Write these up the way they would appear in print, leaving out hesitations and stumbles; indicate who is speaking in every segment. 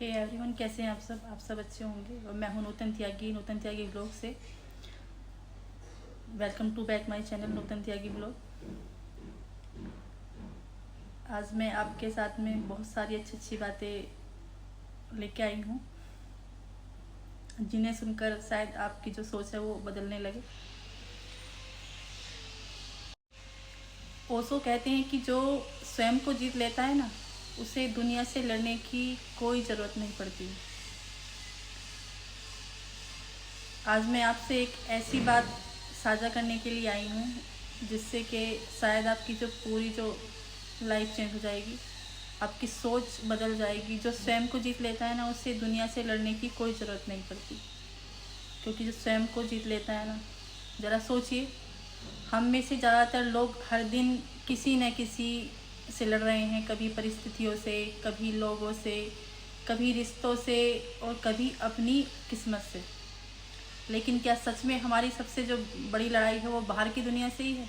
Speaker 1: Hey everyone, कैसे हैं आप सब अच्छे होंगे। और मैं हूं नूतन त्यागी ब्लॉग से। Welcome to back my channel Nutan Tyagi blog. आज मैं आपके साथ में बहुत सारी अच्छी बातें लेके आई हूं, जिन्हें सुनकर शायद आपकी जो सोच है वो बदलने लगे। ओशो कहते हैं कि जो स्वयं को जीत लेता है ना, उसे दुनिया से लड़ने की कोई ज़रूरत नहीं पड़ती। आज मैं आपसे एक ऐसी बात साझा करने के लिए आई हूँ जिससे कि शायद आपकी पूरी लाइफ चेंज हो जाएगी, आपकी सोच बदल जाएगी। जो स्वयं को जीत लेता है ना, उसे दुनिया से लड़ने की कोई ज़रूरत नहीं पड़ती। क्योंकि जो स्वयं को जीत लेता है ना, ज़रा सोचिए, हम में से ज़्यादातर लोग हर दिन किसी न किसी से लड़ रहे हैं। कभी परिस्थितियों से, कभी लोगों से, कभी रिश्तों से, और कभी अपनी किस्मत से। लेकिन क्या सच में हमारी सबसे जो बड़ी लड़ाई है वो बाहर की दुनिया से ही है?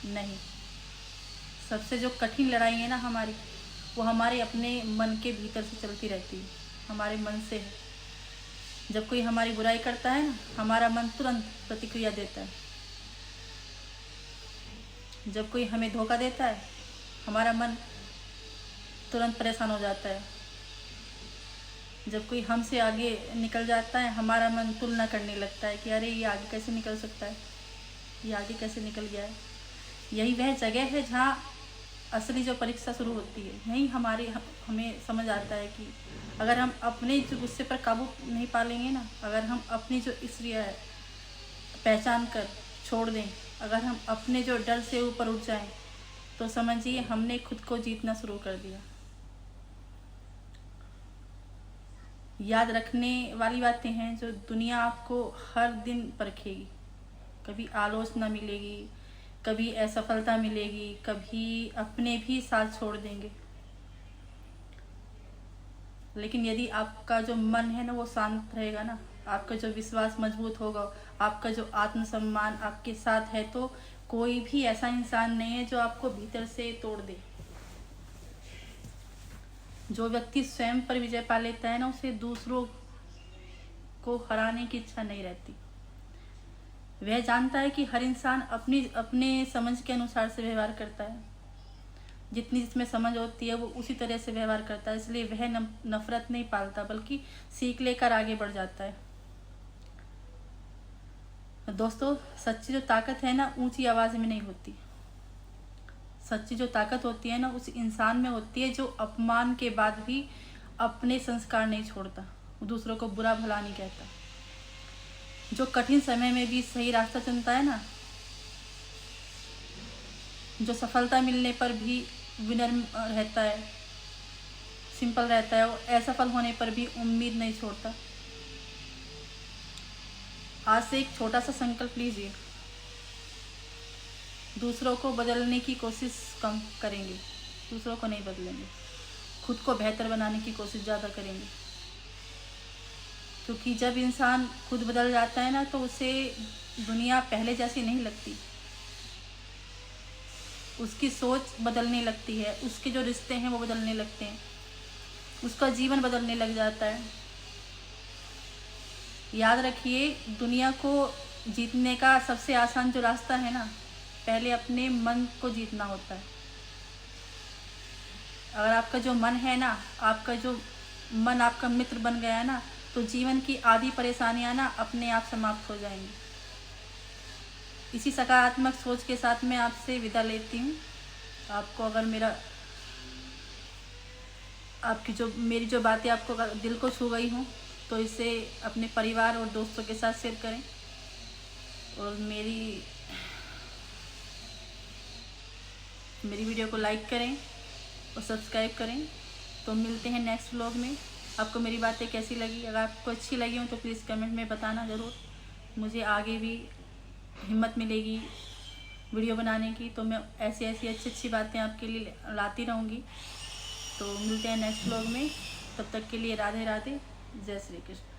Speaker 1: नहीं। सबसे जो कठिन लड़ाई है ना हमारी, वो हमारे अपने मन के भीतर से चलती रहती है, हमारे मन से है। जब कोई हमारी बुराई करता है ना, हमारा मन तुरंत प्रतिक्रिया देता है। जब कोई हमें धोखा देता है, हमारा मन तुरंत परेशान हो जाता है। जब कोई हमसे आगे निकल जाता है, हमारा मन तुलना करने लगता है कि अरे ये आगे कैसे निकल सकता है, ये आगे कैसे निकल गया है। यही वह जगह है जहाँ असली जो परीक्षा शुरू होती है। यही हमें समझ आता है कि अगर हम अपने जो गुस्से पर काबू नहीं पा लेंगे ना, अगर हम अपनी जो इसलिए पहचान कर छोड़ दें, अगर हम अपने जो डर से ऊपर उठ जाएं, तो समझिए हमने खुद को जीतना शुरू कर दिया। याद रखने वाली बातें हैं जो दुनिया आपको हर दिन परखेगी। कभी आलोचना मिलेगी, कभी असफलता मिलेगी, कभी अपने भी साथ छोड़ देंगे। लेकिन यदि आपका जो मन है ना वो शांत रहेगा ना, आपका जो विश्वास मजबूत होगा, आपका जो आत्मसम्मान आपके साथ है, तो कोई भी ऐसा इंसान नहीं है जो आपको भीतर से तोड़ दे। जो व्यक्ति स्वयं पर विजय पा लेता है ना, उसे दूसरों को हराने की इच्छा नहीं रहती। वह जानता है कि हर इंसान अपने समझ के अनुसार से व्यवहार करता है। जितनी जिसमें समझ होती है वो उसी तरह से व्यवहार करता है। इसलिए वह नफरत नहीं पालता, बल्कि सीख लेकर आगे बढ़ जाता है। दोस्तों, सच्ची जो ताकत है ना, ऊंची आवाज में नहीं होती। सच्ची जो ताकत होती है ना, उस इंसान में होती है जो अपमान के बाद भी अपने संस्कार नहीं छोड़ता, वो दूसरों को बुरा भला नहीं कहता, जो कठिन समय में भी सही रास्ता चुनता है ना, जो सफलता मिलने पर भी विनम्र रहता है, सिंपल रहता है, और असफल होने पर भी उम्मीद नहीं छोड़ता। आज से एक छोटा सा संकल्प लीजिए, दूसरों को बदलने की कोशिश कम करेंगे, दूसरों को नहीं बदलेंगे, खुद को बेहतर बनाने की कोशिश ज़्यादा करेंगे। क्योंकि जब इंसान खुद बदल जाता है ना, तो उसे दुनिया पहले जैसी नहीं लगती। उसकी सोच बदलने लगती है, उसके जो रिश्ते हैं वो बदलने लगते हैं, उसका जीवन बदलने लग जाता है। याद रखिए, दुनिया को जीतने का सबसे आसान जो रास्ता है ना, पहले अपने मन को जीतना होता है। अगर आपका जो मन है ना, आपका जो मन आपका मित्र बन गया है ना, तो जीवन की आधी परेशानियां ना अपने आप समाप्त हो जाएंगी। इसी सकारात्मक सोच के साथ मैं आपसे विदा लेती हूँ। आपको अगर मेरी जो बातें आपको अगर दिल को छू गई हों, तो इसे अपने परिवार और दोस्तों के साथ शेयर करें, और मेरी वीडियो को लाइक करें और सब्सक्राइब करें। तो मिलते हैं नेक्स्ट व्लॉग में। आपको मेरी बातें कैसी लगी? अगर आपको अच्छी लगी हो तो प्लीज़ कमेंट में बताना ज़रूर, मुझे आगे भी हिम्मत मिलेगी वीडियो बनाने की। तो मैं ऐसी अच्छी बातें आपके लिए लाती रहूँगी। तो मिलते हैं नेक्स्ट व्लॉग में, तब तक के लिए राधे राधे, जय श्री कृष्ण।